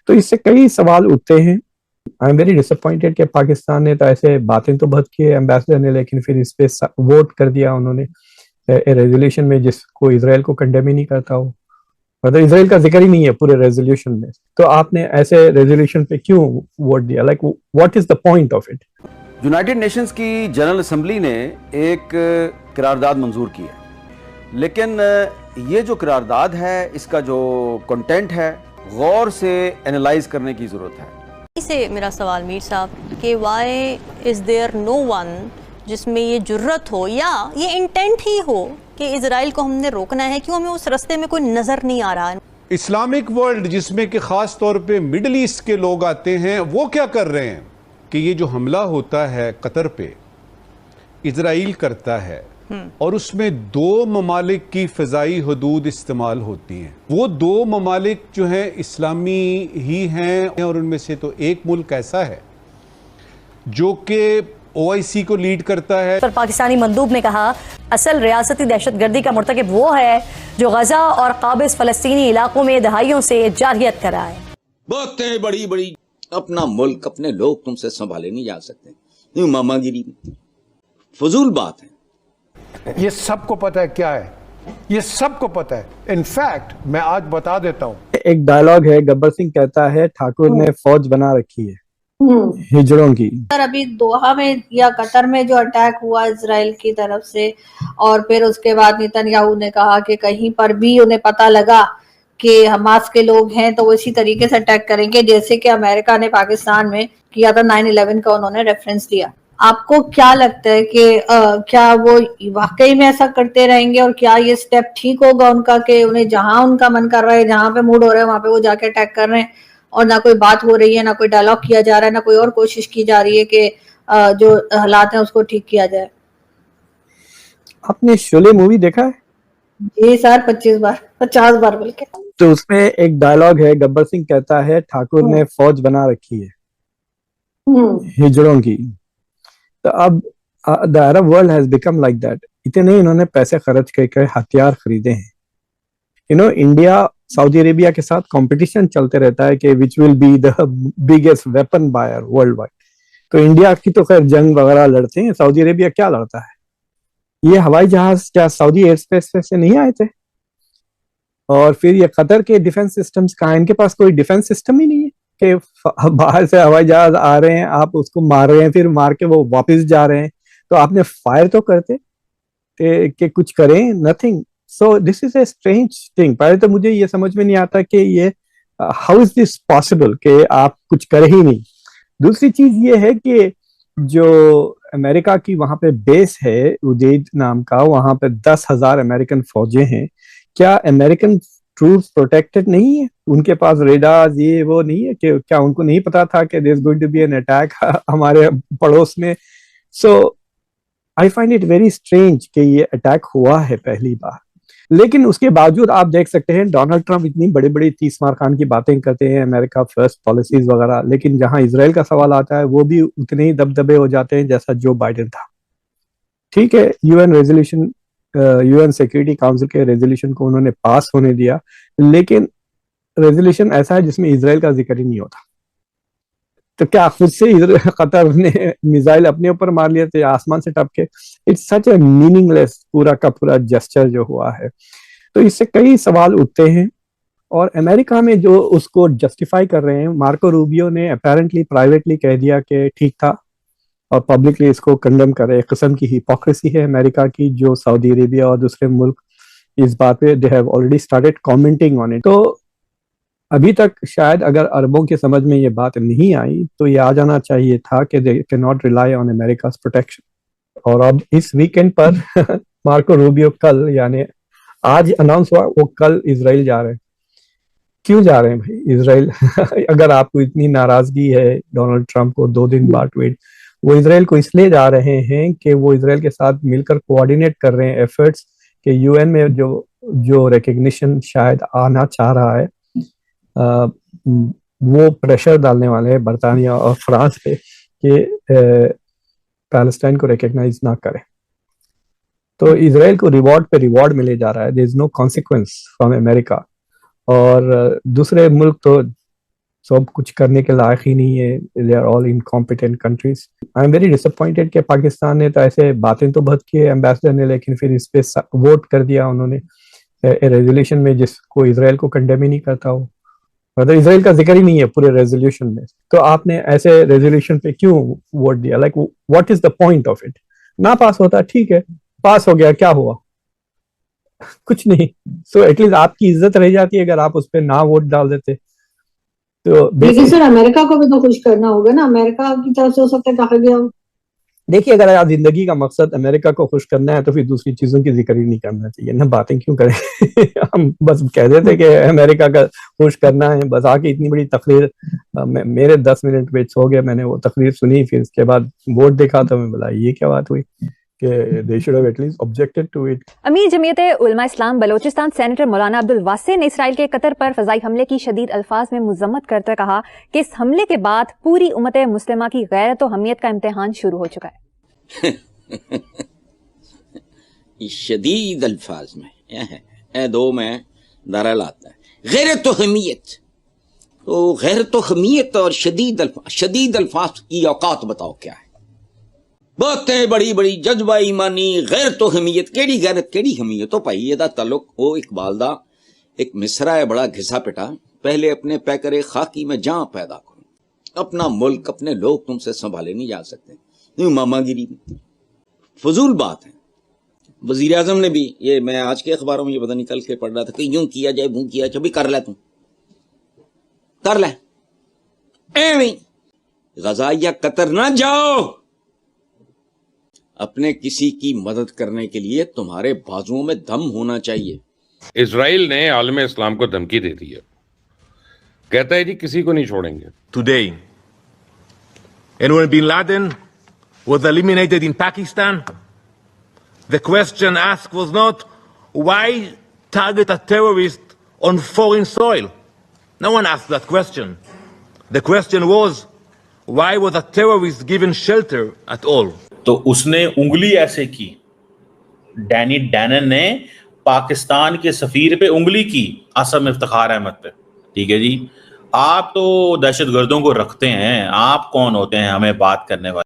तो इससे कई सवाल उठते हैं। आई एम वेरी डिसअपॉइंटेड कि पाकिस्तान ने तो ऐसे बातें तो बहुत की एम्बेसडर ने, लेकिन फिर इस पे वोट कर दिया उन्होंने रेजोल्यूशन में जिसको इसराइल को कंडेम ही नहीं करता हो, मतलब इसराइल का जिक्र ही नहीं है पूरे रेजोल्यूशन में। तो आपने ऐसे रेजोल्यूशन पे क्यों वोट दिया? Like what is the point of it? United Nations की जनरल असेंबली ने एक करारदाद मंजूर की है, लेकिन ये जो करारदाद है इसका जो कंटेंट है गौर से एनालाइज करने की ज़रूरत है। इसे मेरा सवाल मीर साहब कि why is there no one जिसमें ये जुर्रत हो या ये इंटेंट ही हो कि इजराइल को हमने रोकना है, क्यों हमें उस रास्ते में कोई नज़र नहीं आ रहा है? इस्लामिक वर्ल्ड जिसमें कि ख़ास तौर पे मिडल ईस्ट के लोग आते हैं, वो क्या कर रहे हैं कि ये जो हमला होता है कतर पे, इजराइल करता है और उसमें दो ममालिक की फ़िज़ाई हदूद इस्तेमाल होती हैं। वो दो ममालिक जो हैं इस्लामी ही हैं, और उनमें से तो एक मुल्क ऐसा है जो कि OIC को लीड करता है। पर पाकिस्तानी मंदूब ने कहा असल रियासती दहशतगर्दी का मुर्तकिब वो है जो गजा और काबिज फलस्तीनी इलाकों में दहाइयों से जारहियत कर रहा है। बातें बड़ी बड़ी, अपना मुल्क अपने लोग तुमसे संभाले नहीं जा सकते, यूं मामागिरी फजूल बात है। ये सबको पता है क्या है, ये सबको पता है। इनफैक्ट मैं आज बता देता हूँ, एक डायलॉग है, गब्बर सिंह कहता है ठाकुर ने फौज बना रखी है हिजड़ों की। सर अभी दोहा में या कतर में जो अटैक हुआ इजराइल की तरफ से, और फिर उसके बाद नेतन्याहू ने कहा कि कहीं पर भी उन्हें पता लगा कि हमास के लोग हैं तो वो इसी तरीके से अटैक करेंगे जैसे कि अमेरिका ने पाकिस्तान में किया था। 9/11 का उन्होंने रेफरेंस दिया। आपको क्या लगता है कि क्या वो वाकई में ऐसा करते रहेंगे, और क्या ये स्टेप ठीक होगा उनका कि उन्हें जहां उनका मन कर रहा है, जहां पे मूड हो रहा है वहां पे वो जाके अटैक कर रहे हैं, और ना कोई बात हो रही है, ना कोई डायलॉग किया जा रहा है, ना कोई और कोशिश की जा रही है कि जो हालात हैं उसको ठीक किया जाए? आपने शोले मूवी देखा है? जी सर, 50 बार बल्कि। तो उसमें एक डायलॉग है, गब्बर सिंह कहता है ठाकुर ने फौज बना रखी है हिजड़ों की। तो अब the Arab world has become like that. इतने इन्होंने पैसे खर्च करके हथियार खरीदे हैं। इंडिया सऊदी अरेबिया के साथ कंपटीशन चलते रहता है कि which will be the biggest weapon buyer worldwide. तो इंडिया की तो खैर जंग वगैरह लड़ते हैं, सऊदी अरेबिया क्या लड़ता है? ये हवाई जहाज क्या सऊदी एयर स्पेस से नहीं आए थे? और फिर ये कतर के डिफेंस सिस्टम्स कहाँ? इनके पास कोई डिफेंस सिस्टम ही नहीं है कि बाहर से हवाई जहाज आ रहे हैं, आप उसको मार रहे हैं, फिर मार के वो वापस जा रहे हैं। तो आपने फायर तो करते कि कुछ करें, nothing. So this is a strange thing. पहले तो मुझे ये समझ में नहीं आता कि ये हाउ इज दिस पॉसिबल कि आप कुछ करे ही नहीं। दूसरी चीज ये है कि जो अमेरिका की वहां पे बेस है उदेद नाम का, वहां पे 10,000 अमेरिकन फौजें हैं। क्या अमेरिकन ट्रूप्स प्रोटेक्टेड नहीं है? उनके पास रेडार्स ये वो नहीं है कि क्या उनको नहीं पता था कि there is going to be an attack हमारे पड़ोस में? So I find it very strange कि ये अटैक हुआ है पहली बार। लेकिन उसके बावजूद आप देख सकते हैं डोनाल्ड ट्रंप इतनी बड़ी बड़ी 30 मार खान की बातें करते हैं, अमेरिका फर्स्ट पॉलिसीज वगैरह, लेकिन जहां इसराइल का सवाल आता है वो भी उतने ही दबदबे हो जाते हैं जैसा जो बाइडेन था। ठीक है, UN resolution, UN security council के रेजोल्यूशन को उन्होंने पास होने दिया, लेकिन रेजोल्यूशन ऐसा है जिसमें इसराइल का जिक्र ही नहीं होता। तो क्या खुद से कतर ने मिसाइल अपने ऊपर मार लिए थे आसमान से टपके? इट्स सच ए मीनिंगलेस पूरा का पूरा जेस्चर जो हुआ है। तो इससे कई सवाल उठते हैं, और अमेरिका में जो उसको जस्टिफाई कर रहे हैं, मार्को रूबियो ने अपेरेंटली प्राइवेटली कह दिया कि ठीक था, और पब्लिकली इसको कंडेम कर रहे। एक किस्म की हिपोक्रेसी है अमेरिका की, जो सऊदी अरेबिया और दूसरे मुल्क इस बात पे they have already started commenting on it. तो अभी तक शायद अगर अरबों की समझ में ये बात नहीं आई तो ये आ जाना चाहिए था कि they can not rely on America's protection. और अब इस वीकेंड पर मार्को रूबियो कल, यानी आज अनाउंस हुआ, वो कल इजराइल जा रहे हैं। क्यों जा रहे हैं भाई इजराइल? अगर आपको इतनी नाराजगी है डोनाल्ड ट्रंप को 2 दिन बाद ट्वीट, वो इजराइल को इसलिए जा रहे हैं कि वो इजराइल के साथ मिलकर कोऑर्डिनेट कर रहे हैं एफर्ट्स कि यूएन में जो रिकग्निशन शायद आना चाह रहा है, वो प्रेशर डालने वाले हैं बरतानिया और फ्रांस पे कि पैलेस्टाइन को रिकग्नाइज ना करें। तो इजराइल को रिवॉर्ड पे रिवॉर्ड मिले जा रहा है, there is no consequence from America. और दूसरे मुल्क तो सब कुछ करने के लायक ही नहीं है, they are all incompetent countries. I am very disappointed कि पाकिस्तान ने तो ऐसे बातें तो बहुत की है एम्बेसडर ने, लेकिन फिर इस पे वोट कर दिया उन्होंने रेजोल्यूशन में जिसको इसराइल को कंडेम ही नहीं करता हो, मतलब इसराइल का जिक्र ही नहीं है पूरे रेजोल्यूशन में। तो आपने ऐसे रेजोल्यूशन पे क्यों वोट दिया? Like what is the point of it? ना पास होता ठीक है, पास हो गया, क्या हुआ? कुछ नहीं। सो एटलीस्ट आपकी इज्जत रह जाती है अगर आप उस पर ना वोट डाल देते। तो लेकिन सर अमेरिका को भी तो खुश करना होगा ना, अमेरिका की तरफ से हो सकता है कहा गया हो। देखिए, अगर आप जिंदगी का मकसद अमेरिका को खुश करना है तो फिर दूसरी चीजों की जिक्र ही नहीं करना चाहिए ना, बातें क्यों करें। हम बस कह देते कि अमेरिका का खुश करना है, बस आके इतनी बड़ी तकरीर मेरे 10 मिनट में हो गया, मैंने वो तकरीर सुनी, फिर उसके बाद वोट देखा तो मैं बोला ये क्या बात हुई कि they should have at least objected to it। अमीर जमीयत उलमा इस्लाम बलोचिस्तान सेनेटर मौलाना अब्दुल वासे ने इसराइल के कतर पर फजाई हमले की शदीद अल्फाज में मुजम्मत करते कहा कि इस हमले के बाद पूरी उम्मत मुस्लिमा की गैरत और हमियत का इम्तिहान शुरू हो चुका है। शदीद अल्फाज में दो में दरा लाता है गैरत और हमियत। तो गैरत और हमियत और शदीद अल्फाज की औकात बताओ क्या है? बातें बड़ी बड़ी जज्बा ईमानी गैरत तो हमीयत केड़ी गैरत केड़ी हमीयत तो भाई एदा ताल्लुक ओ इकबाल दा एक मिसरा है बड़ा घिसा पिटा, पहले अपने पैकरे खाकी में जहां पैदा करो, अपना मुल्क अपने लोग तुमसे संभाले नहीं जा सकते, यूं मामागिरी फजूल बात है। वजीर आजम ने भी ये, मैं आज के अखबारों में ये पता निकल के पढ़ रहा था कि यूं किया जाए वो किया जाए, भी कर ले तू कर ले, एवं गजा या कतर ना जाओ। अपने किसी की मदद करने के लिए तुम्हारे बाजुओं में दम होना चाहिए। इजराइल ने आलम इस्लाम को धमकी दे दी है, कहता है जी किसी को नहीं छोड़ेंगे। Today, and when bin Laden was eliminated in Pakistan, the question asked was not why target a terrorist on foreign soil. No one asked that question. The question was why was a terrorist given shelter at all? तो उसने उंगली ऐसे की, Danny Danon ने पाकिस्तान के सफीर पे उंगली की, आसम इफ्तिखार अहमद पे। ठीक है जी, आप तो दहशतगर्दों को रखते हैं, आप कौन होते हैं हमें बात करने वाले?